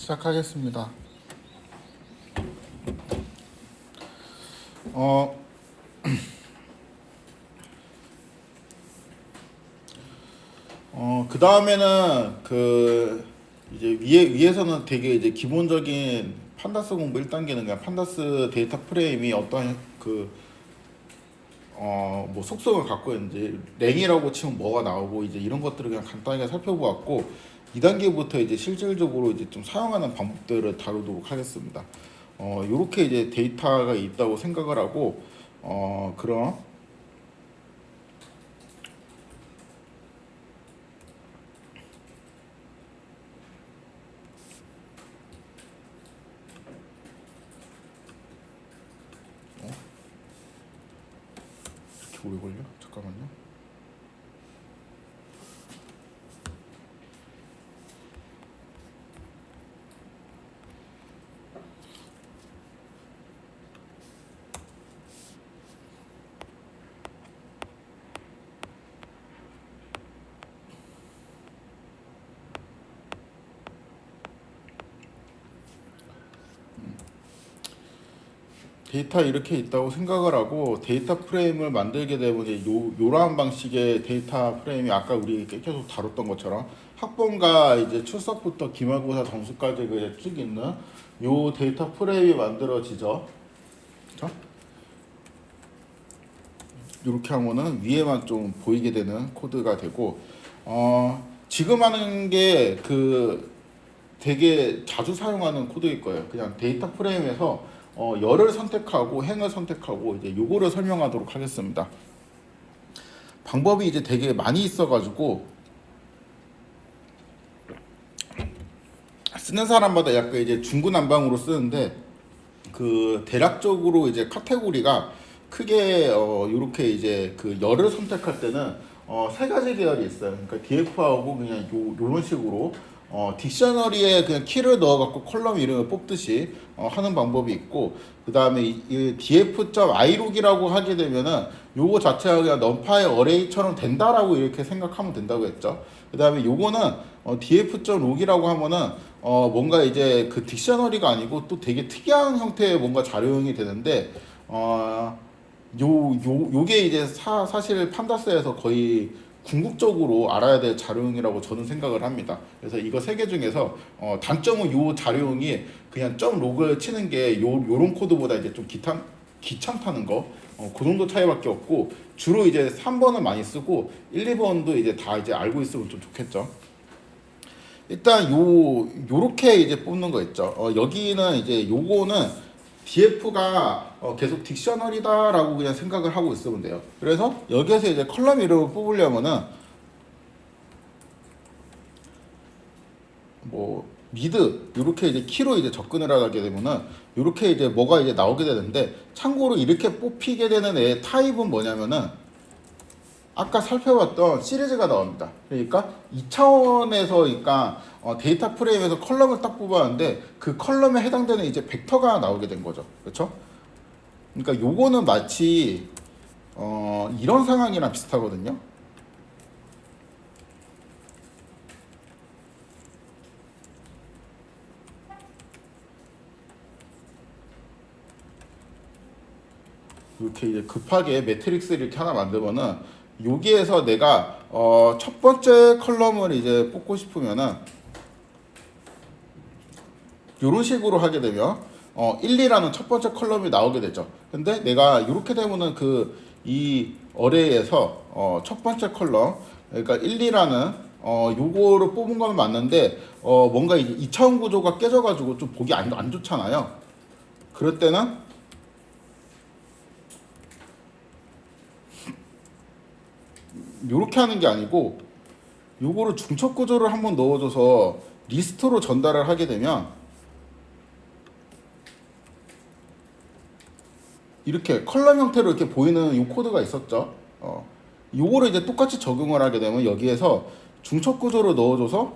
시작하겠습니다. 그 다음에는 이제 위에서는 되게 이제 기본적인 판다스 공부 1단계는 그냥 판다스 데이터 프레임이 어떤 뭐 속성을 갖고 있는지 랭이라고 치면 뭐가 나오고 이제 이런 것들을 그냥 간단하게 살펴보았고 2단계부터 이제 실질적으로 이제 좀 사용하는 방법들을 다루도록 하겠습니다. 요렇게 이제 데이터가 있다고 생각을 하고 그런 이렇게 오래 걸려? 잠깐만요. 데이터 이렇게 있다고 생각을 하고 데이터 프레임을 만들게 되면 이제 요러한 방식의 데이터 프레임이 아까 우리 계속 다뤘던 것처럼 학번과 이제 출석부터 기말고사 점수까지 쭉 있는 요 데이터 프레임이 만들어지죠. 그렇죠? 이렇게 하면은 위에만 좀 보이게 되는 코드가 되고 지금 하는 게 되게 자주 사용하는 코드일 거예요. 그냥 데이터 프레임에서 열을 선택하고 행을 선택하고 이제 요거를 설명하도록 하겠습니다. 방법이 이제 되게 많이 있어가지고 쓰는 사람마다 약간 이제 중구난방으로 쓰는데 대략적으로 이제 카테고리가 크게 요렇게 이제 열을 선택할 때는 세 가지 계열이 있어요. 그러니까 DF하고 그냥 요런 식으로 딕셔너리에 그냥 키를 넣어갖고 컬럼 이름을 뽑듯이 하는 방법이 있고 그 다음에 이 df.ilook이라고 하게 되면은 요거 자체가 그냥 num파의 어레이처럼 된다라고 이렇게 생각하면 된다고 했죠. 그 다음에 요거는 df.look이라고 하면은 뭔가 이제 딕셔너리가 아니고 또 되게 특이한 형태의 뭔가 자료형이 되는데 요게 이제 사실 판다스에서 거의 궁극적으로 알아야 될 자료형이라고 저는 생각을 합니다. 그래서 이거 세 개 중에서 단점은 요 자료형이 그냥 점 로그를 치는 게 요런 코드보다 이제 좀 귀찮다는 거, 그 정도 차이밖에 없고 주로 이제 3번을 많이 쓰고 1, 2번도 이제 다 이제 알고 있으면 좀 좋겠죠. 일단 요렇게 이제 뽑는 거 있죠. 여기는 이제 요거는 DF가 계속 딕셔너리다라고 그냥 생각을 하고 있으면 돼요. 그래서 여기에서 이제 컬럼 이름을 뽑으려면은 뭐 미드 이렇게 이제 키로 이제 접근을 하게 되면은 이렇게 이제 뭐가 이제 나오게 되는데 참고로 이렇게 뽑히게 되는 애의 타입은 뭐냐면은 아까 살펴봤던 시리즈가 나옵니다. 그러니까 2차원에서 그러니까 데이터 프레임에서 컬럼을 딱 뽑았는데 그 컬럼에 해당되는 이제 벡터가 나오게 된 거죠. 그렇죠? 그러니까 요거는 마치 이런 상황이랑 비슷하거든요. 이렇게 이제 급하게 매트릭스를 이렇게 하나 만들면은 여기에서 내가 첫 번째 컬럼을 이제 뽑고 싶으면은 이런 식으로 하게 되면 1, 2라는 첫 번째 컬럼이 나오게 되죠. 근데 내가 이렇게 되면은 이 어레이에서 첫 번째 컬럼 그러니까 1, 2라는 요거를 뽑은 건 맞는데 뭔가 이제 2차원 구조가 깨져가지고 좀 보기 안 좋잖아요. 그럴 때는 요렇게 하는 게 아니고 요거를 중첩 구조를 한번 넣어줘서 리스트로 전달을 하게 되면 이렇게 컬럼 형태로 이렇게 보이는 이 코드가 있었죠. 요거를 이제 똑같이 적용을 하게 되면 여기에서 중첩 구조로 넣어줘서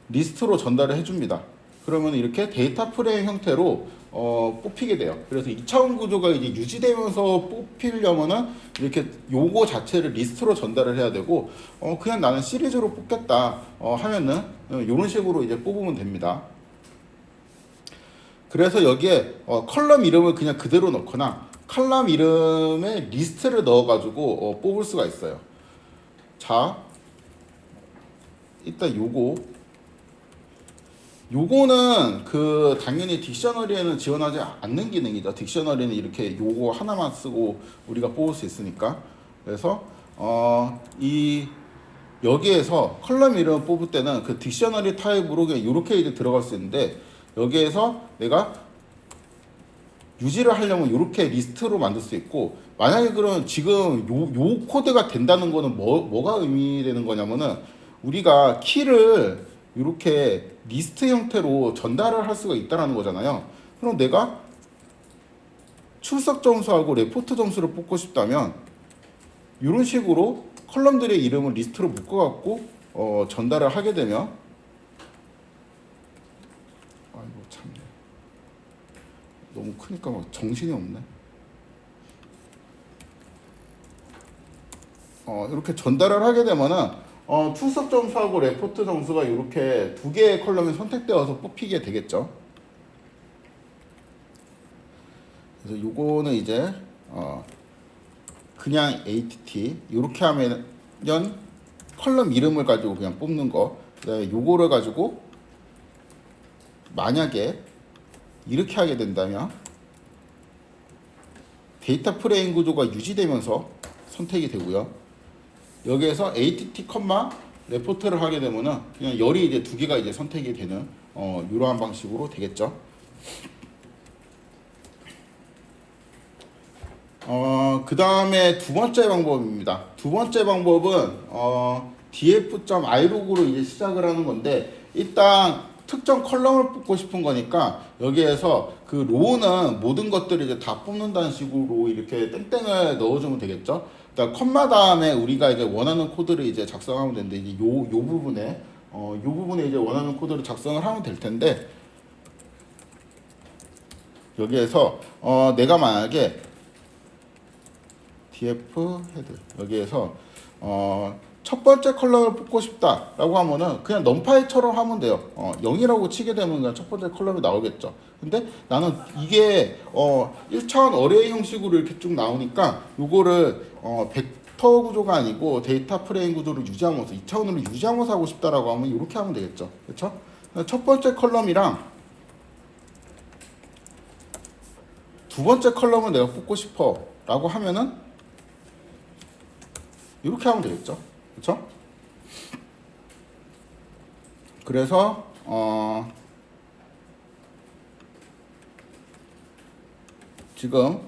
리스트로 전달을 해줍니다. 그러면 이렇게 데이터 프레임 형태로 뽑히게 돼요. 그래서 2차원 구조가 이제 유지되면서 뽑히려면은 이렇게 요거 자체를 리스트로 전달을 해야 되고 그냥 나는 시리즈로 뽑겠다 하면은 이런 식으로 이제 뽑으면 됩니다. 그래서 여기에 컬럼 이름을 그냥 그대로 넣거나 컬럼 이름에 리스트를 넣어가지고 뽑을 수가 있어요. 자, 일단 요거는 그 당연히 딕셔너리에는 지원하지 않는 기능이죠. 딕셔너리는 이렇게 요거 하나만 쓰고 우리가 뽑을 수 있으니까. 그래서 이 여기에서 컬럼 이름 뽑을 때는 그 딕셔너리 타입으로 그냥 이렇게 이제 들어갈 수 있는데, 여기에서 내가 유지를 하려면 이렇게 리스트로 만들 수 있고, 만약에 그럼 지금 요 코드가 된다는 거는 뭐가 의미되는 거냐면은, 우리가 키를 이렇게 리스트 형태로 전달을 할 수가 있다는 거잖아요. 그럼 내가 출석 점수하고 레포트 점수를 뽑고 싶다면 이런 식으로 컬럼들의 이름을 리스트로 묶어갖고 전달을 하게 되면, 아이고 참네, 너무 크니까 막 정신이 없네. 이렇게 전달을 하게 되면은 출석 점수하고 레포트 점수가 이렇게 두 개의 컬럼이 선택되어서 뽑히게 되겠죠. 그래서 요거는 이제 그냥 ATT 이렇게 하면 컬럼 이름을 가지고 그냥 뽑는 거. 그다음에 요거를 가지고 만약에 이렇게 하게 된다면 데이터 프레임 구조가 유지되면서 선택이 되고요. 여기에서 ATT, 레포트를 하게 되면은 그냥 열이 이제 두 개가 이제 선택이 되는 이러한 방식으로 되겠죠. 그 다음에 두 번째 방법입니다. 두 번째 방법은 df.ilogg로 이제 시작을 하는 건데, 일단 특정 컬럼을 뽑고 싶은 거니까 여기에서 그 로우는 모든 것들을 이제 다 뽑는다는 식으로 이렇게 땡땡을 넣어주면 되겠죠. 일단 컴마 다음에 우리가 이제 원하는 코드를 이제 작성하면 되는데, 이제 요 부분에 이제 원하는 코드를 작성을 하면 될 텐데, 여기에서 내가 만약에 df 헤드 여기에서 첫 번째 컬럼을 뽑고 싶다라고 하면은 그냥 넘파이처럼 하면 돼요. 0이라고 치게 되면 그냥 첫 번째 컬럼이 나오겠죠. 근데 나는 이게 1차원 어레이 형식으로 이렇게 쭉 나오니까 요거를 벡터 구조가 아니고 데이터 프레임 구조를 유지하면서 2차원으로 유지하면서 하고 싶다라고 하면 이렇게 하면 되겠죠. 그렇죠? 첫 번째 컬럼이랑 두 번째 컬럼을 내가 뽑고 싶어 라고 하면은 이렇게 하면 되겠죠. 그렇죠? 그래서 지금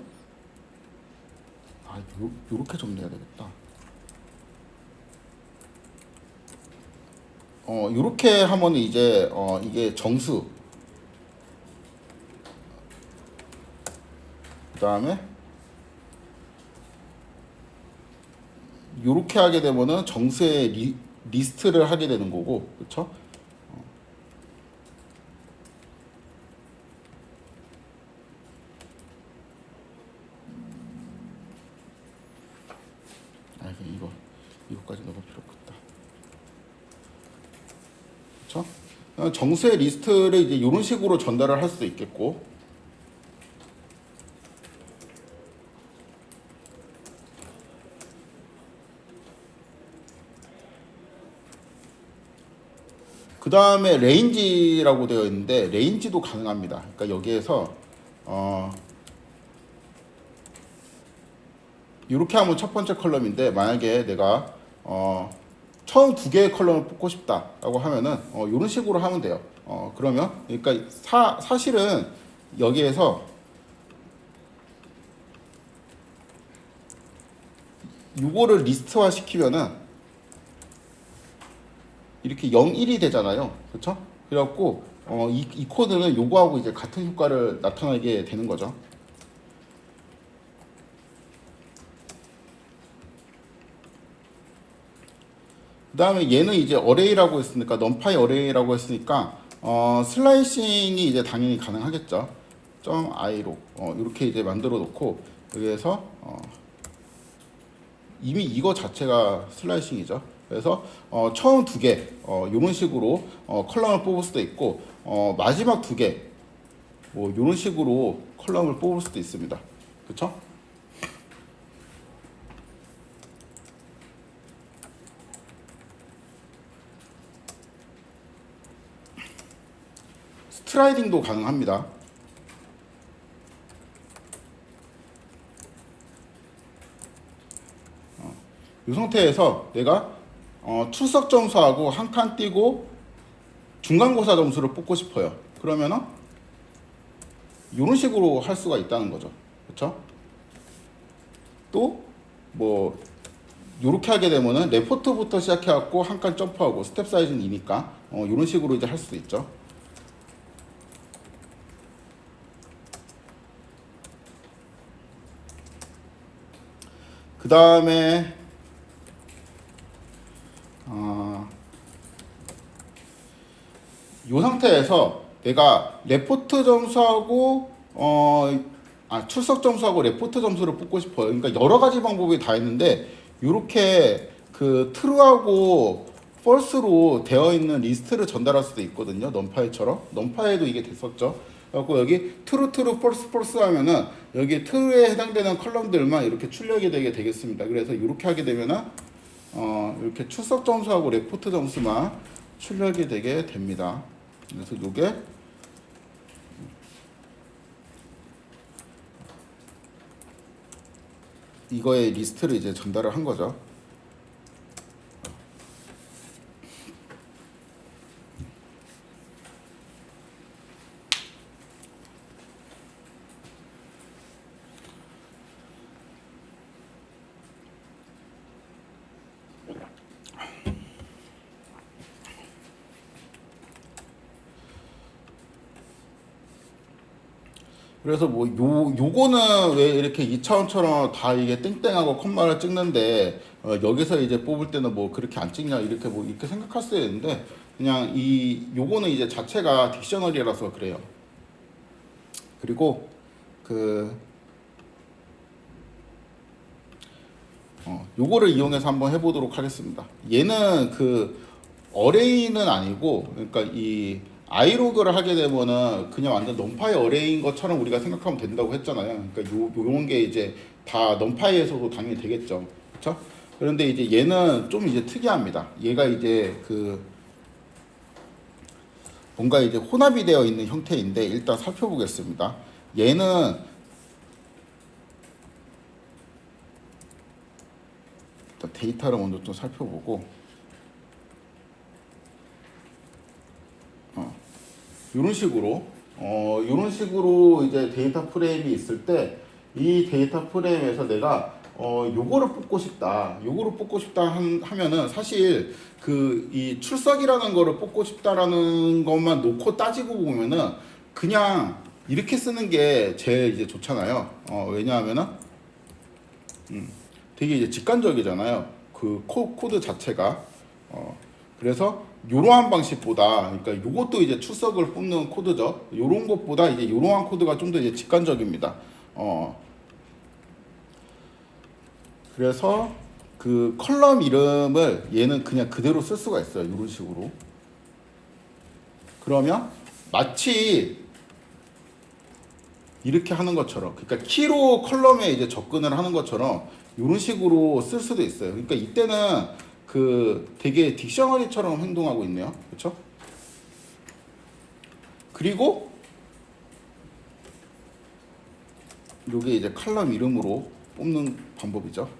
요렇게 좀 내야 되겠다. 요렇게 하면 이제 이게 정수, 그 다음에 요렇게 하게 되면은 정수의 리스트를 하게 되는 거고, 그렇죠? 이거까지 넣을 필요 없겠다. 그렇죠? 정수의 리스트를 이제 이런 식으로 전달을 할 수 있겠고, 그 다음에 레인지라고 되어 있는데 레인지도 가능합니다. 그러니까 여기에서 이렇게 하면 첫 번째 컬럼인데, 만약에 내가 처음 두 개의 컬럼을 뽑고 싶다라고 하면은 이런 식으로 하면 돼요. 그러면 그러니까 사실은 여기에서 이거를 리스트화 시키면은 이렇게 0, 1이 되잖아요. 그렇죠? 그래갖고 이 코드는 요거하고 이제 같은 효과를 나타나게 되는 거죠. 그 다음에 얘는 이제 어레이라고 했으니까, 넘파이 어레이라고 했으니까 슬라이싱이 이제 당연히 가능하겠죠. .i로 이렇게 이제 만들어 놓고, 여기에서 이미 이거 자체가 슬라이싱이죠. 그래서 처음 두 개 이런 식으로 컬럼을 뽑을 수도 있고, 마지막 두 개 뭐 이런 식으로 컬럼을 뽑을 수도 있습니다. 그렇죠? 스트라이딩도 가능합니다. 이 상태에서 내가 출석 점수하고 한 칸 띄고 중간고사 점수를 뽑고 싶어요. 그러면은 이런 식으로 할 수가 있다는 거죠. 그렇죠? 또 뭐 이렇게 하게 되면은 레포트부터 시작해갖고 한 칸 점프하고 스텝 사이즈는 2니까 이런 식으로 이제 할 수도 있죠. 그 다음에 이 상태에서 내가 레포트 점수하고 출석 점수하고 레포트 점수를 뽑고 싶어요. 그러니까 여러 가지 방법이 다 있는데 이렇게 그 true하고 false로 되어 있는 리스트를 전달할 수도 있거든요. 넘파이처럼. 넘파이에도 이게 됐었죠. 그래갖고 여기 true, true, false, false 하면은 여기 true에 해당되는 컬럼들만 이렇게 출력이 되게 되겠습니다. 그래서 이렇게 하게 되면은 이렇게 출석 점수하고 레포트 점수만 출력이 되게 됩니다. 그래서 이게 이거의 리스트를 이제 전달을 한 거죠. 그래서 뭐 요거는 왜 이렇게 2차원처럼 다 이게 땡땡하고 콤마를 찍는데 여기서 이제 뽑을 때는 뭐 그렇게 안 찍냐 이렇게 뭐 이렇게 생각할 수 있는데 그냥 요거는 이제 자체가 딕셔너리라서 그래요. 그리고 요거를 이용해서 한번 해보도록 하겠습니다. 얘는 어레이는 아니고 그러니까 이 아이로그를 하게 되면은 그냥 완전 넘파이 어레이인 것처럼 우리가 생각하면 된다고 했잖아요. 그러니까 요런 게 이제 다 넘파이에서도 당연히 되겠죠. 그렇죠? 그런데 이제 얘는 좀 이제 특이합니다. 얘가 이제 뭔가 이제 혼합이 되어 있는 형태인데 일단 살펴보겠습니다. 얘는 일단 데이터를 먼저 좀 살펴보고 이런 식으로 이제 데이터 프레임이 있을 때 이 데이터 프레임에서 내가 요거를 뽑고 싶다 하면은 사실 이 출석이라는 거를 뽑고 싶다라는 것만 놓고 따지고 보면은 그냥 이렇게 쓰는 게 제일 이제 좋잖아요. 왜냐하면은 되게 이제 직관적이잖아요. 코드 자체가. 그래서 이러한 방식보다 그러니까 요것도 이제 출석을 뽑는 코드죠. 요런 것보다 이제 요러한 코드가 좀 더 이제 직관적입니다. 그래서 컬럼 이름을 얘는 그냥 그대로 쓸 수가 있어요. 이런 식으로. 그러면 마치 이렇게 하는 것처럼, 그러니까 키로 컬럼에 이제 접근을 하는 것처럼 이런 식으로 쓸 수도 있어요. 그러니까 이때는 되게 딕셔너리처럼 행동하고 있네요. 그렇죠? 그리고 이게 이제 컬럼 이름으로 뽑는 방법이죠.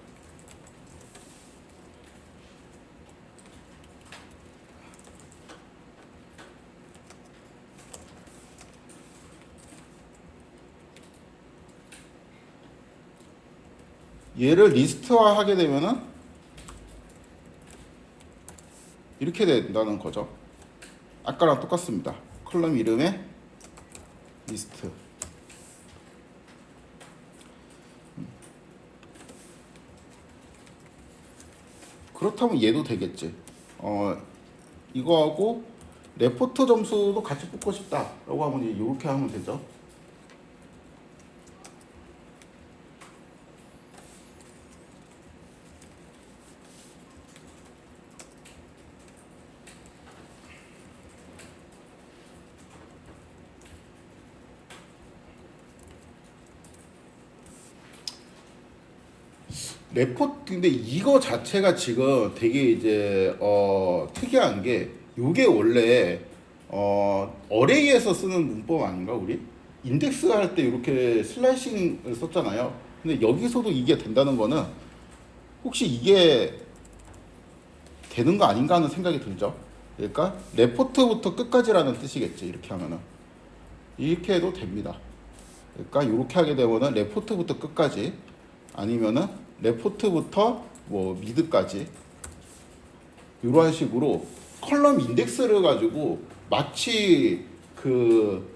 얘를 리스트화 하게 되면은 이렇게 된다는 거죠. 아까랑 똑같습니다. 컬럼 이름에 리스트. 그렇다면 얘도 되겠지. 이거하고 레포트 점수도 같이 뽑고 싶다라고 하면 이렇게 하면 되죠. 근데 이거 자체가 지금 되게 이제 특이한 게 요게 원래 어레이에서 쓰는 문법 아닌가 우리? 인덱스 할 때 이렇게 슬라이싱을 썼잖아요. 근데 여기서도 이게 된다는 거는 혹시 이게 되는 거 아닌가 하는 생각이 들죠. 그러니까 레포트부터 끝까지라는 뜻이겠지. 이렇게 하면은 이렇게 해도 됩니다. 그러니까 이렇게 하게 되면은 레포트부터 끝까지 아니면은 레포트부터 뭐 미드까지 이런 식으로 컬럼 인덱스를 가지고 마치 그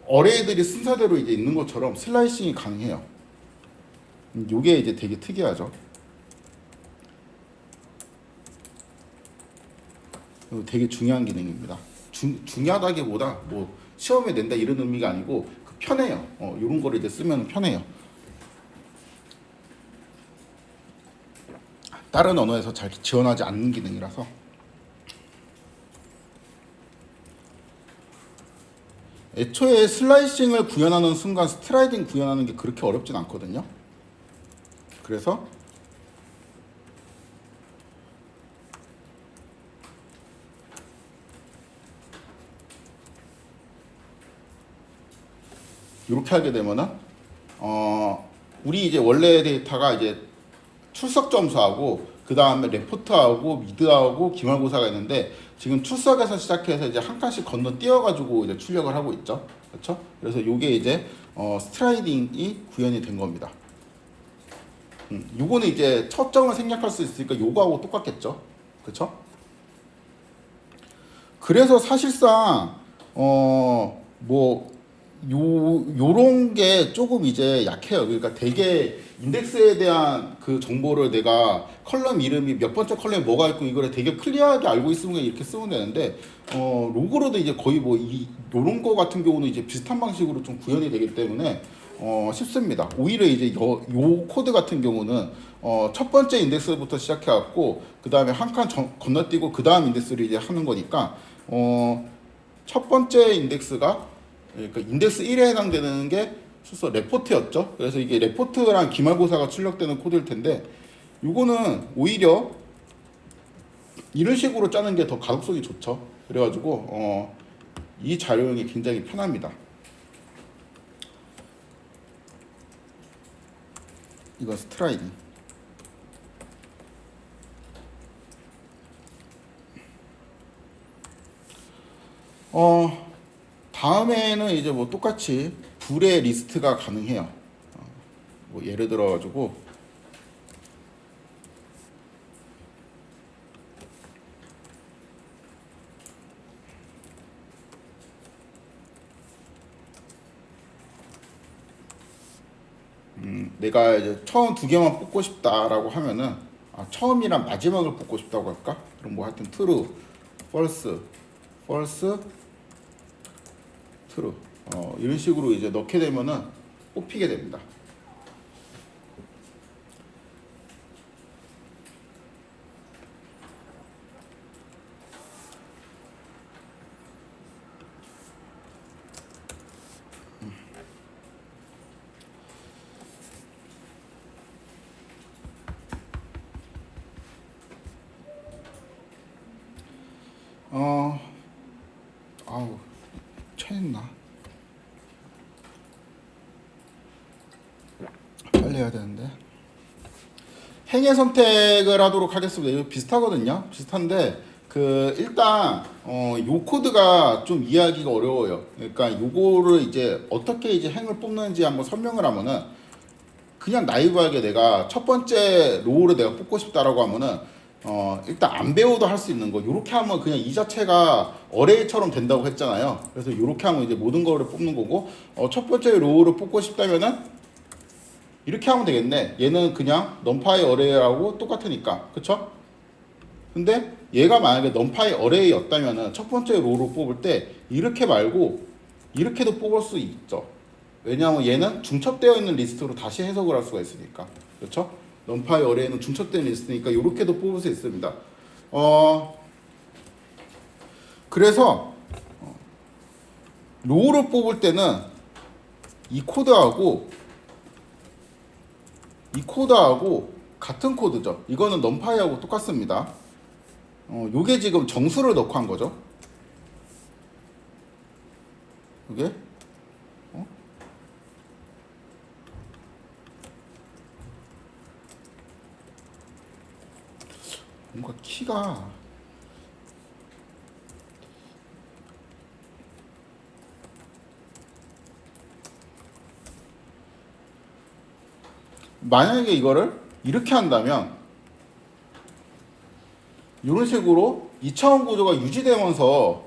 어레이들이 순서대로 이제 있는 것처럼 슬라이싱이 가능해요. 이게 이제 되게 특이하죠. 되게 중요한 기능입니다. 중요하다기보다 뭐 시험에 낸다 이런 의미가 아니고 편해요. 이런 거를 이제 쓰면 편해요. 다른 언어에서 잘 지원하지 않는 기능이라서. 애초에 슬라이싱을 구현하는 순간 스트라이딩 구현하는 게 그렇게 어렵진 않거든요. 그래서 이렇게 하게 되면은 우리 이제 원래 데이터가 이제 출석 점수하고 그 다음에 레포트하고 미드하고 기말고사가 있는데 지금 출석에서 시작해서 이제 한 칸씩 건너뛰어가지고 이제 출력을 하고 있죠. 그렇죠? 그래서 이게 이제 스트라이딩이 구현이 된 겁니다. 요거는 이제 초점을 생략할 수 있으니까 요거하고 똑같겠죠. 그렇죠? 그래서 사실상 요런 게 조금 이제 약해요. 그러니까 되게 인덱스에 대한 그 정보를 내가 컬럼 이름이 몇 번째 컬럼에 뭐가 있고 이거를 되게 클리어하게 알고 있으면 이렇게 쓰면 되는데 로그로도 이제 거의 뭐 요런 거 같은 경우는 이제 비슷한 방식으로 좀 구현이 되기 때문에 쉽습니다. 오히려 이제 요 코드 같은 경우는 첫 번째 인덱스부터 시작해 갖고 그 다음에 한 칸 건너뛰고 그 다음 인덱스를 이제 하는 거니까 첫 번째 인덱스가 그러니까 인덱스 1에 해당되는 게 출석 레포트였죠. 그래서 이게 레포트랑 기말고사가 출력되는 코드일 텐데 이거는 오히려 이런 식으로 짜는 게 더 가독성이 좋죠. 그래가지고 이 자료형이 굉장히 편합니다. 이건 스트라이딩. 다음에는 이제 뭐 똑같이 불의 리스트가 가능해요. 뭐 예를 들어 가지고 내가 이제 처음 두 개만 뽑고 싶다라고 하면은 처음이랑 마지막을 뽑고 싶다고 할까? 그럼 뭐 하여튼 true, false, false, true 이런 식으로 이제 넣게 되면은 뽑히게 됩니다. 아우 체했나? 빨리 해야 되는데. 행의 선택을 하도록 하겠습니다. 이거 비슷하거든요. 비슷한데 일단 요 코드가 좀 이해하기가 어려워요. 그러니까 요거를 이제 어떻게 이제 행을 뽑는지 한번 설명을 하면은 그냥 나이브하게 내가 첫 번째 로우를 내가 뽑고 싶다라고 하면은 일단 안 배워도 할 수 있는 거 요렇게 하면 그냥 이 자체가 어레이처럼 된다고 했잖아요. 그래서 요렇게 하면 이제 모든 거를 뽑는 거고 첫 번째 로우를 뽑고 싶다면은 이렇게 하면 되겠네. 얘는 그냥 numPy 어레이하고 똑같으니까. 그쵸? 근데 얘가 만약에 numPy 어레이였다면은 첫 번째 로우로 뽑을 때 이렇게 말고 이렇게도 뽑을 수 있죠. 왜냐하면 얘는 중첩되어 있는 리스트로 다시 해석을 할 수가 있으니까. 그렇죠? numPy 어레이는 중첩된 리스트니까 이렇게도 뽑을 수 있습니다. 그래서 로우를 뽑을 때는 이 코드하고 이 코드하고 같은 코드죠. 이거는 넘파이하고 똑같습니다. 요게 지금 정수를 넣고 한 거죠. 요게 뭔가 키가 만약에 이거를 이렇게 한다면 이런 식으로 2차원 구조가 유지되면서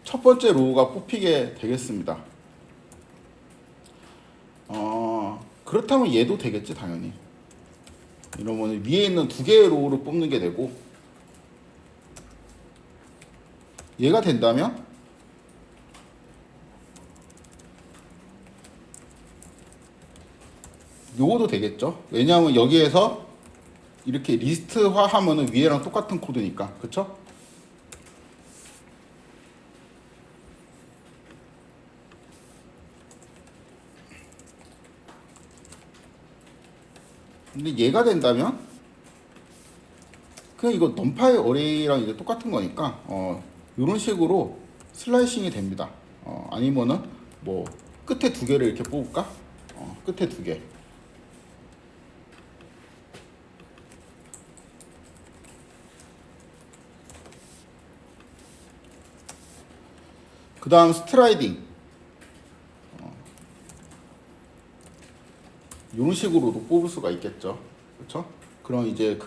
첫 번째 로우가 뽑히게 되겠습니다. 그렇다면 얘도 되겠지 당연히. 이러면 위에 있는 두 개의 로우를 뽑는 게 되고, 얘가 된다면 요거도 되겠죠. 왜냐하면 여기에서 이렇게 리스트화 하면은 위에랑 똑같은 코드니까. 그쵸? 근데 얘가 된다면 그냥 이거 넘파이 어레이랑 이제 똑같은 거니까 이런 식으로 슬라이싱이 됩니다. 아니면은 뭐 끝에 두 개를 이렇게 뽑을까? 끝에 두 개. 그 다음 스트라이딩. 이런 식으로도 뽑을 수가 있겠죠. 그렇죠? 그럼 이제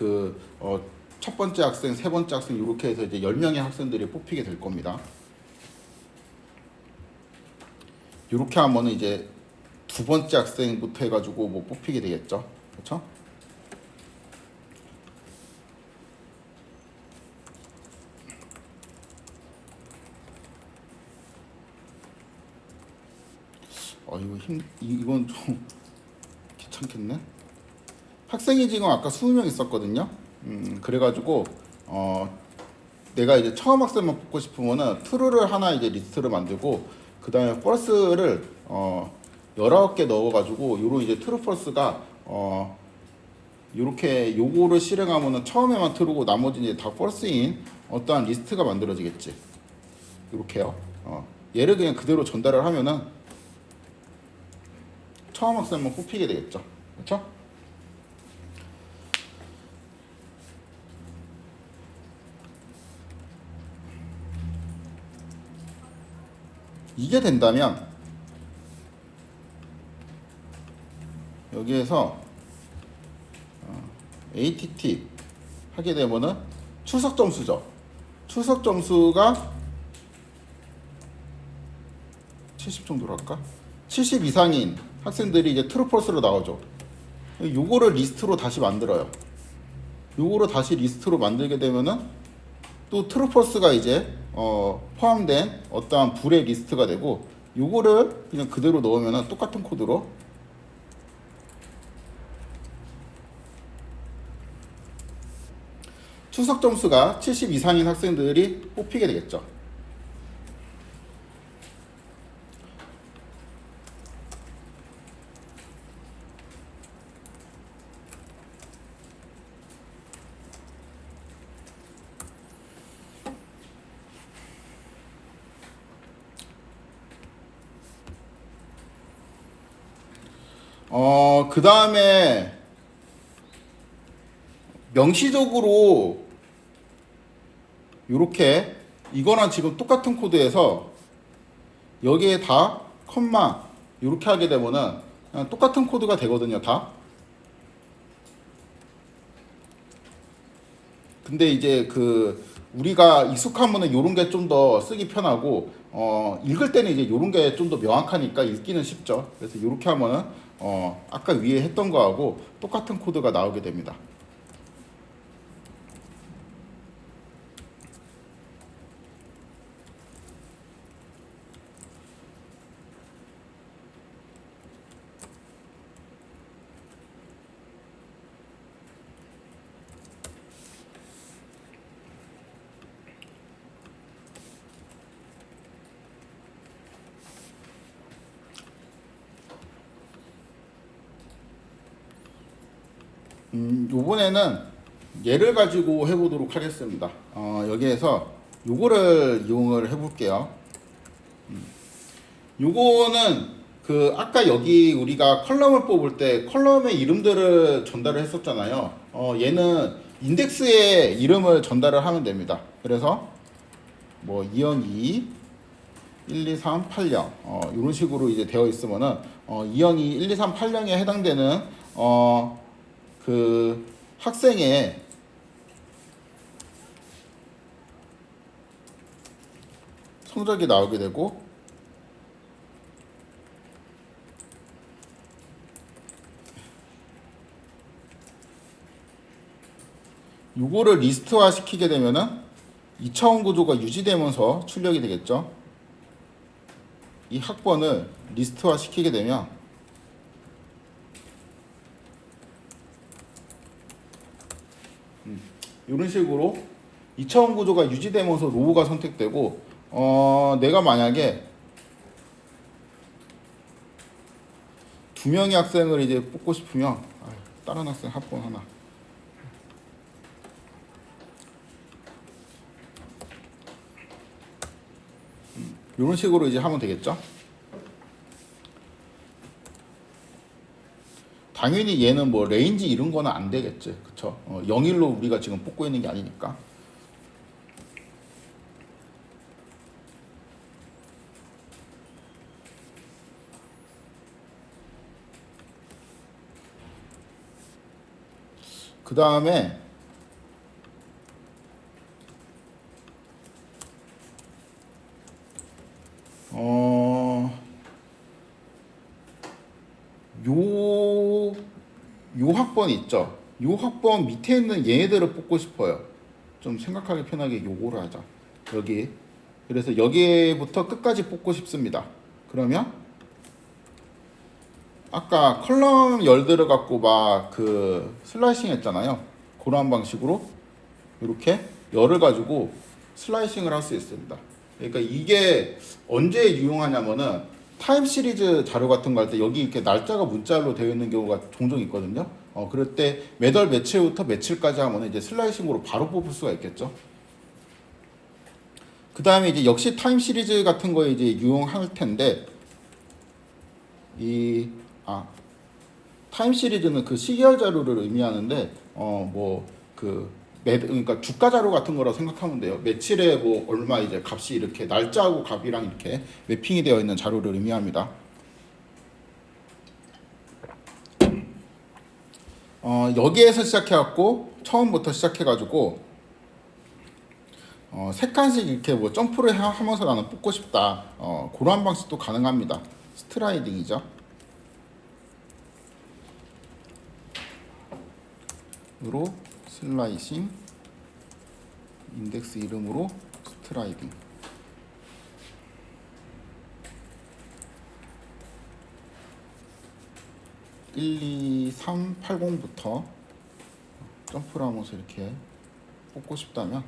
첫 번째 학생, 세 번째 학생 이렇게 해서 이제 10명의 학생들이 뽑히게 될 겁니다. 이렇게 하면은 이제 두 번째 학생부터 해가지고 뭐 뽑히게 되겠죠. 그렇죠? 이건 좀 귀찮겠네. 학생이 지금 아까 20명 있었거든요. 그래가지고 내가 이제 처음 학생만 뽑고 싶으면은 트루를 하나 이제 리스트를 만들고 그 다음에 펄스를 19개 넣어가지고 요런 이제 트루 펄스가 요렇게 요거를 실행하면은 처음에만 트루고 나머지는 이제 다 펄스인 어떠한 리스트가 만들어지겠지. 요렇게요. 얘를 그냥 그대로 전달을 하면은 처음 학생만 뽑히게 되겠죠. 그렇죠? 이게 된다면 여기에서 ATT 하게 되면은 출석 점수죠. 출석 점수가 70 정도로 할까? 70 이상인 학생들이 이제 트루펄스로 나오죠. 요거를 리스트로 다시 만들어요. 요거를 다시 리스트로 만들게 되면은 또 트루펄스가 이제 포함된 어떠한 불의 리스트가 되고, 요거를 그냥 그대로 넣으면은 똑같은 코드로 출석 점수가 70 이상인 학생들이 뽑히게 되겠죠. 그 다음에 명시적으로 요렇게 이거랑 지금 똑같은 코드에서 여기에 다 컴마 요렇게 하게 되면은 그냥 똑같은 코드가 되거든요, 다. 근데 이제 우리가 익숙하면은 요런 게 좀 더 쓰기 편하고 읽을 때는 이제 요런 게 좀 더 명확하니까 읽기는 쉽죠. 그래서 요렇게 하면은 아까 위에 했던 거하고 똑같은 코드가 나오게 됩니다. 요번에는 얘를 가지고 해보도록 하겠습니다. 여기에서 요거를 이용을 해볼게요. 요거는 그 아까 여기 우리가 컬럼을 뽑을 때 컬럼의 이름들을 전달을 했었잖아요. 얘는 인덱스의 이름을 전달을 하면 됩니다. 그래서 뭐 202 1, 2, 3, 8령 이런 식으로 이제 되어 있으면은 202 1, 2, 3, 8령에 해당되는 그 학생의 성적이 나오게 되고, 요거를 리스트화 시키게 되면은 2차원 구조가 유지되면서 출력이 되겠죠. 이 학번을 리스트화 시키게 되면 이런 식으로 2차원 구조가 유지되면서 로우가 선택되고, 내가 만약에 두 명의 학생을 이제 뽑고 싶으면 다른 학생 학번 하나, 이런 식으로 이제 하면 되겠죠. 당연히 얘는 뭐 레인지 이런 거는 안 되겠지, 그쵸? 0일로 우리가 지금 뽑고 있는 게 아니니까. 그 다음에 요 학번 있죠? 요 학번 밑에 있는 얘네들을 뽑고 싶어요. 좀 생각하기 편하게 요거를 하자. 여기. 그래서 여기부터 끝까지 뽑고 싶습니다. 그러면 아까 컬럼 열들을 갖고 막 그 슬라이싱 했잖아요. 그런 방식으로 이렇게 열을 가지고 슬라이싱을 할 수 있습니다. 그러니까 이게 언제 유용하냐면은 타임 시리즈 자료 같은 거 할 때 여기 이렇게 날짜가 문자로 되어 있는 경우가 종종 있거든요. 그럴 때 매달 며칠부터 며칠까지 하면 이제 슬라이싱으로 바로 뽑을 수가 있겠죠. 그 다음에 이제 역시 타임 시리즈 같은 거에 이제 유용할 텐데, 타임 시리즈는 그 시계열 자료를 의미하는데, 그러니까 주가 자료 같은 거라고 생각하면 돼요. 며칠에 뭐 얼마 이제 값이 이렇게 날짜하고 값이랑 이렇게 매핑이 되어 있는 자료를 의미합니다. 여기에서 시작해갖고 처음부터 시작해가지고 세 칸씩 이렇게 뭐 점프를 하면서 나는 뽑고 싶다. 그런 방식도 가능합니다. 스트라이딩이죠. 으로 슬라이싱, 인덱스 이름으로 스트라이딩. (1, 2, 3, 80부터) 점프를 하면서 이렇게 뽑고 싶다면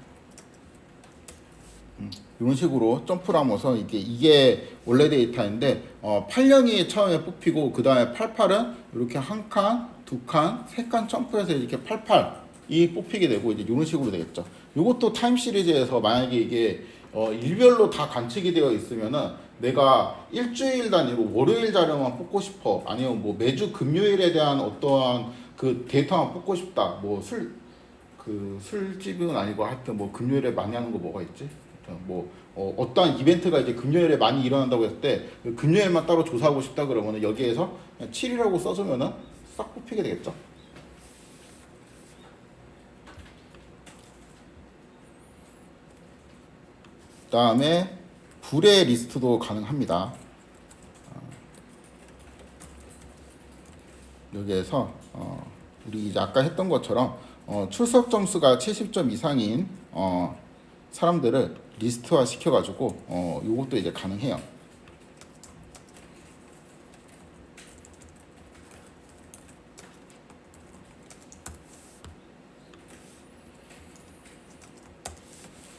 이런 식으로 점프를 하면서 이게 원래 데이터인데 8령이 처음에 뽑히고 그 다음에 88은 이렇게 한 칸, 두 칸, 세 칸 점프해서 이렇게 88이 뽑히게 되고 이제 이런 식으로 되겠죠. 이것도 타임 시리즈에서 만약에 이게 일별로 다 관측이 되어 있으면은 내가 일주일 단위로 월요일 자료만 뽑고 싶어, 아니면 뭐 매주 금요일에 대한 어떠한 그 데이터만 뽑고 싶다. 뭐 술집은 아니고 하여튼 뭐 금요일에 많이 하는 거 뭐가 있지? 어떠한 이벤트가 이제 금요일에 많이 일어난다고 했을 때 그 금요일만 따로 조사하고 싶다 그러면은 여기에서 7이라고 써주면은 싹 뽑히게 되겠죠. 그 다음에 불의 리스트도 가능합니다. 여기에서 우리 이제 아까 했던 것처럼 출석 점수가 70점 이상인 사람들을 리스트화 시켜가지고 요것도 이제 가능해요.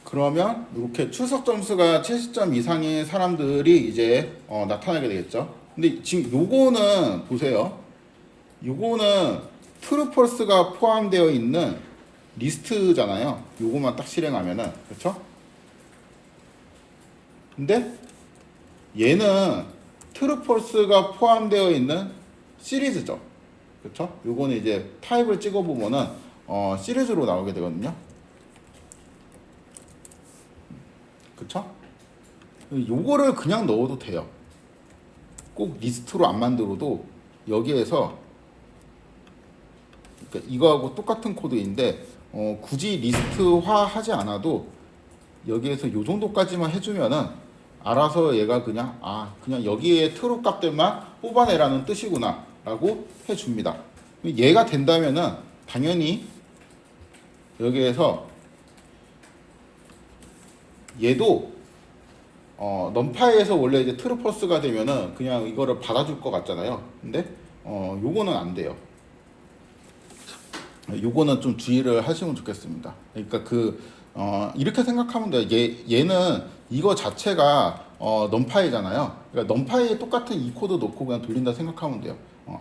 그러면 이렇게 출석 점수가 70점 이상인 사람들이 이제 나타나게 되겠죠. 근데 지금 요거는 보세요. 요거는 트루펄스가 포함되어 있는 리스트잖아요. 요거만 딱 실행하면은, 그렇죠? 근데 얘는 트루펄스가 포함되어 있는 시리즈죠. 그렇죠? 요거는 이제 타입을 찍어보면은 시리즈로 나오게 되거든요. 그렇죠? 요거를 그냥 넣어도 돼요. 꼭 리스트로 안 만들어도 여기에서, 그러니까 이거하고 똑같은 코드인데 굳이 리스트화 하지 않아도 여기에서 요 정도까지만 해주면은 알아서 얘가 그냥 그냥 여기에 트루 값들만 뽑아내라는 뜻이구나 라고 해줍니다. 얘가 된다면은 당연히 여기에서 얘도 넘파이에서 원래 이제 트루펄스가 되면은 그냥 이거를 받아줄 것 같잖아요. 근데 요거는 안 돼요. 요거는 좀 주의를 하시면 좋겠습니다. 그러니까 이렇게 생각하면 돼요. 얘는 이거 자체가 넘파이잖아요. 그러니까 넘파이에 똑같은 이 코드 넣고 그냥 돌린다 생각하면 돼요.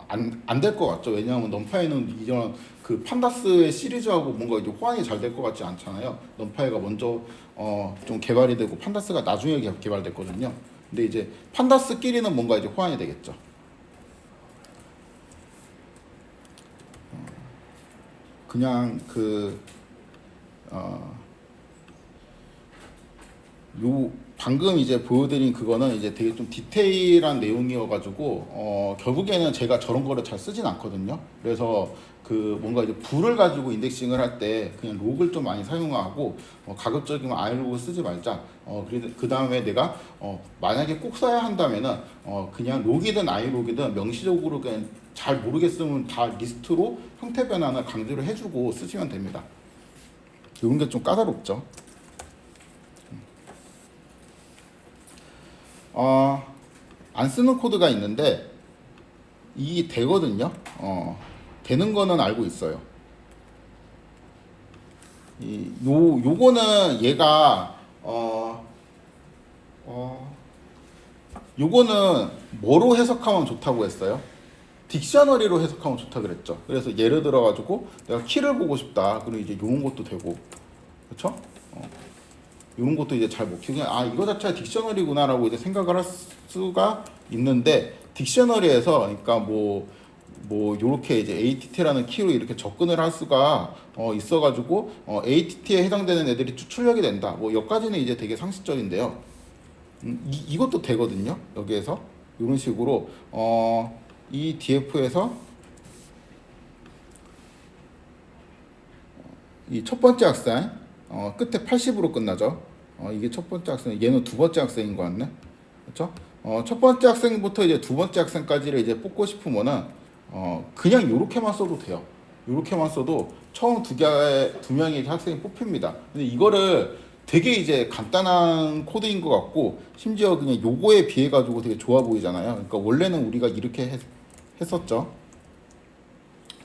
안 될 것 같죠. 왜냐하면 넘파이는 이런 그 판다스의 시리즈하고 뭔가 이제 호환이 잘 될 것 같지 않잖아요. 넘파이가 먼저 좀 개발이 되고 판다스가 나중에 개발됐거든요. 근데 이제 판다스끼리는 뭔가 이제 호환이 되겠죠. 그냥 요 방금 이제 보여드린 그거는 이제 되게 좀 디테일한 내용이어가지고 결국에는 제가 저런 거를 잘 쓰진 않거든요. 그래서 뭔가 이제 불을 가지고 인덱싱을 할 때 그냥 록을 좀 많이 사용하고 가급적이면 i록을 쓰지 말자. 그 다음에 내가 만약에 꼭 써야 한다면은 그냥 록이든 i록이든 명시적으로 그냥 잘 모르겠으면 다 리스트로 형태 변환을 강조를 해주고 쓰시면 됩니다. 이런 게 좀 까다롭죠. 안 쓰는 코드가 있는데 이게 되거든요. 되는 거는 알고 있어요. 요거는 얘가 요거는 뭐로 해석하면 좋다고 했어요? 딕셔너리로 해석하면 좋다 그랬죠. 그래서 예를 들어 가지고 내가 키를 보고 싶다. 그리고 이제 요런 것도 되고, 그렇죠? 이런 것도 이제 잘 못 키우면 이거 자체가 딕셔너리구나라고 이제 생각을 할 수가 있는데, 딕셔너리에서 그러니까 뭐 요렇게 이제 ATT라는 키로 이렇게 접근을 할 수가 있어가지고 ATT에 해당되는 애들이 추출력이 된다. 뭐 여기까지는 이제 되게 상식적인데요. 이것도 되거든요. 여기에서 이런 식으로 이 DF에서 이 첫 번째 학생 끝에 80으로 끝나죠. 이게 첫 번째 학생, 얘는 두 번째 학생인 것 같네. 그렇죠? 첫 번째 학생부터 이제 두 번째 학생까지를 이제 뽑고 싶으면은 그냥 요렇게만 써도 돼요. 요렇게만 써도 처음 두 명의 학생이 뽑힙니다. 근데 이거를 되게 이제 간단한 코드인 것 같고, 심지어 그냥 요거에 비해 가지고 되게 좋아 보이잖아요. 그러니까 원래는 우리가 이렇게 했었죠.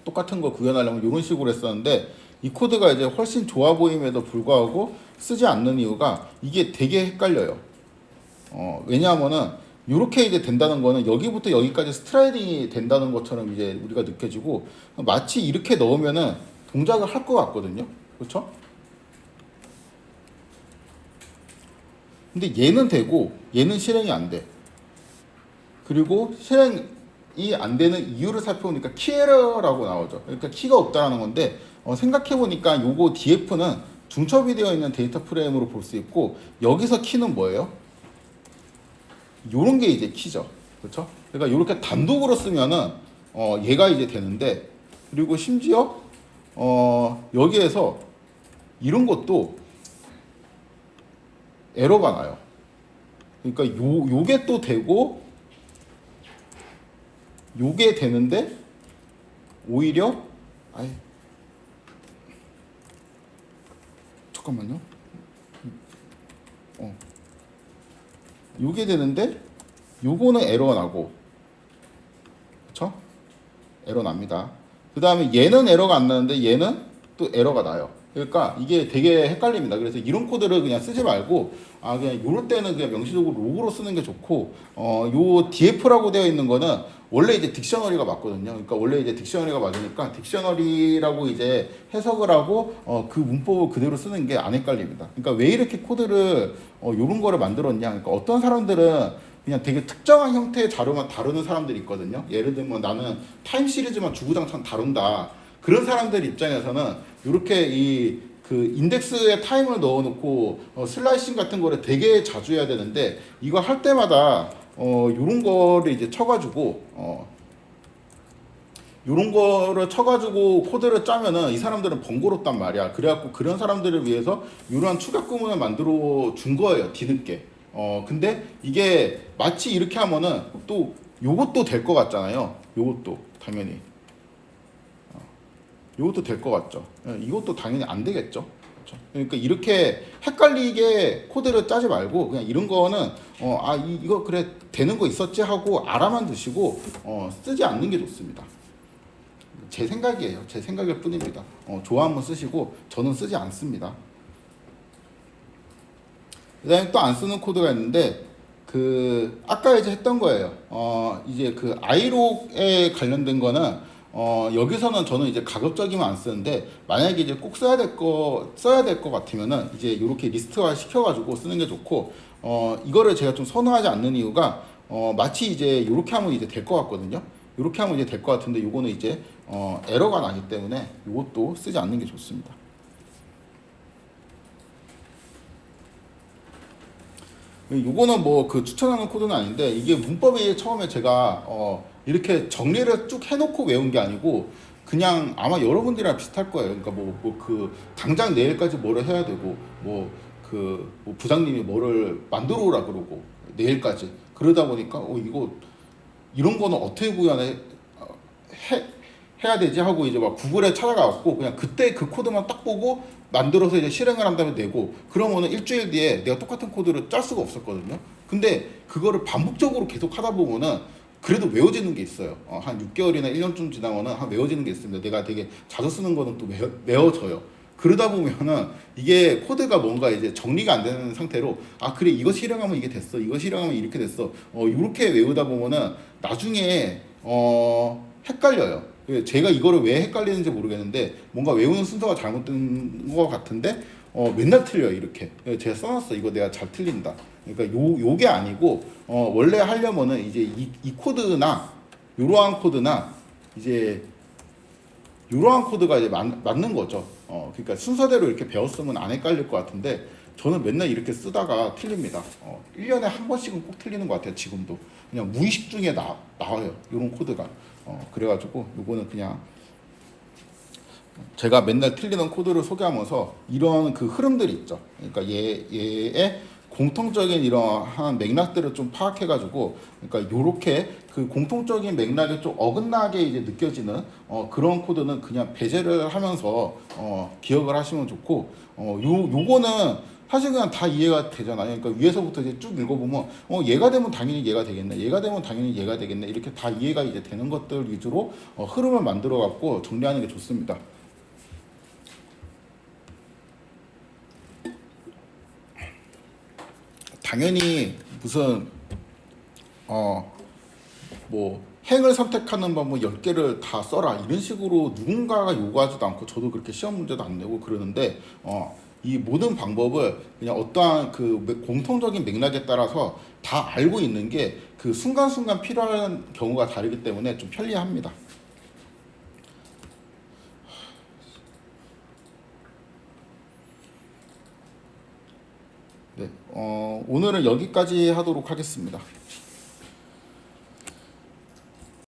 똑같은 거 구현하려면 이런 식으로 했었는데, 이 코드가 이제 훨씬 좋아 보임에도 불구하고 쓰지 않는 이유가 이게 되게 헷갈려요. 왜냐하면은 이렇게 이제 된다는 거는 여기부터 여기까지 스트라이딩이 된다는 것처럼 이제 우리가 느껴지고, 마치 이렇게 넣으면은 동작을 할 것 같거든요. 그렇죠? 근데 얘는 되고 얘는 실행이 안 돼. 그리고 실행이 안 되는 이유를 살펴보니까 키 에러라고 나오죠. 그러니까 키가 없다라는 건데, 생각해보니까 요거 DF는 중첩이 되어 있는 데이터 프레임으로 볼 수 있고, 여기서 키는 뭐예요? 요런 게 이제 키죠. 그렇죠? 그러니까 이렇게 단독으로 쓰면은 얘가 이제 되는데, 그리고 심지어 여기에서 이런 것도 에러가 나요. 그러니까 요게 또 되고 요게 되는데 오히려 잠깐만요. 요게 되는데 요거는 에러가 나고, 그쵸? 에러 납니다. 그 다음에 얘는 에러가 안 나는데 얘는 또 에러가 나요. 그러니까 이게 되게 헷갈립니다. 그래서 이런 코드를 그냥 쓰지 말고 그냥 요럴 때는 그냥 명시적으로 로그로 쓰는 게 좋고 요 DF라고 되어 있는 거는 원래 이제 딕셔너리가 맞거든요. 그러니까 원래 이제 딕셔너리가 맞으니까 딕셔너리라고 이제 해석을 하고 그 문법을 그대로 쓰는 게 안 헷갈립니다. 그러니까 왜 이렇게 코드를 요런 거를 만들었냐? 그러니까 어떤 사람들은 그냥 되게 특정한 형태의 자료만 다루는 사람들이 있거든요. 예를 들면 나는 타임 시리즈만 주구장창 다룬다. 그런 사람들 입장에서는 이렇게 그 인덱스에 타임을 넣어놓고 슬라이싱 같은 거를 되게 자주 해야 되는데 이거 할 때마다 요런 거를 이제 쳐가지고 요런 거를 쳐가지고 코드를 짜면은 이 사람들은 번거롭단 말이야. 그래갖고 그런 사람들을 위해서 이러한 추가 구문을 만들어 준 거예요. 뒤늦게. 근데 이게 마치 이렇게 하면은 또 요것도 될 것 같잖아요. 요것도 당연히. 이것도 될 것 같죠. 이것도 당연히 안 되겠죠. 그렇죠? 그러니까 이렇게 헷갈리게 코드를 짜지 말고 그냥 이런 거는 이거 그래 되는 거 있었지 하고 알아만 두시고 쓰지 않는 게 좋습니다. 제 생각이에요. 제 생각일 뿐입니다. 좋아하면 쓰시고 저는 쓰지 않습니다. 그다음에 또 안 쓰는 코드가 있는데 그 아까 이제 했던 거예요. 이제 그 아이록에 관련된 거는 여기서는 저는 이제 가급적이면 안 쓰는데 만약에 이제 꼭 써야 될 거 같으면은 이제 이렇게 리스트화 시켜가지고 쓰는 게 좋고 이거를 제가 좀 선호하지 않는 이유가 마치 이제 이렇게 하면 이제 될 것 같거든요. 이렇게 하면 이제 될 것 같은데 요거는 이제 에러가 나기 때문에 이것도 쓰지 않는 게 좋습니다. 요거는 뭐 그 추천하는 코드는 아닌데 이게 문법이 처음에 제가 이렇게 정리를 쭉 해놓고 외운 게 아니고 그냥 아마 여러분들이랑 비슷할 거예요. 그러니까 뭐 그 당장 내일까지 뭐를 해야 되고 뭐 부장님이 뭐를 만들어 오라 그러고 내일까지 그러다 보니까 이거 이런 거는 어떻게 구현해 해야 되지 하고 이제 막 구글에 찾아가갖고 그냥 그때 그 코드만 딱 보고 만들어서 이제 실행을 한 다음에 내고 그러면은 일주일 뒤에 내가 똑같은 코드를 짤 수가 없었거든요. 근데 그거를 반복적으로 계속 하다 보면은 그래도 외워지는 게 있어요. 한 6개월이나 1년쯤 지나면은 한 외워지는 게 있습니다. 내가 되게 자주 쓰는 거는 또 외워져요. 그러다 보면은 이게 코드가 뭔가 이제 정리가 안 되는 상태로 그래 이거 실행하면 이게 됐어. 이거 실행하면 이렇게 됐어. 이렇게 외우다 보면은 나중에 헷갈려요. 제가 이거를 왜 헷갈리는지 모르겠는데 뭔가 외우는 순서가 잘못된 것 같은데 맨날 틀려요 이렇게. 제가 써놨어 이거 내가 잘 틀린다. 그러니까 요게 아니고 원래 하려면은 이제 이 코드나 이러한 코드나 이제 이러한 코드가 이제 맞는 거죠. 그러니까 순서대로 이렇게 배웠으면 안 헷갈릴 것 같은데 저는 맨날 이렇게 쓰다가 틀립니다. 1년에 한 번씩은 꼭 틀리는 것 같아요. 지금도 그냥 무의식 중에 나와요. 이런 코드가. 그래가지고 요거는 그냥 제가 맨날 틀리는 코드를 소개하면서 이런 그 흐름들이 있죠. 그러니까 얘의 공통적인 이러한 맥락들을 좀 파악해가지고 그러니까 요렇게 그 공통적인 맥락이 좀 어긋나게 이제 느껴지는 그런 코드는 그냥 배제를 하면서 기억을 하시면 좋고 요거는 사실 그냥 다 이해가 되잖아요. 그러니까 위에서부터 이제 쭉 읽어보면 얘가 되면 당연히 얘가 되겠네, 얘가 되면 당연히 얘가 되겠네 이렇게 다 이해가 이제 되는 것들 위주로 흐름을 만들어 갖고 정리하는 게 좋습니다. 당연히 무슨 뭐 행을 선택하는 방법 10개를 다 써라 이런 식으로 누군가가 요구하지도 않고 저도 그렇게 시험 문제도 안 내고 그러는데 이 모든 방법을 그냥 어떠한 그 공통적인 맥락에 따라서 다 알고 있는 게 그 순간순간 필요한 경우가 다르기 때문에 좀 편리합니다. 네, 오늘은 여기까지 하도록 하겠습니다.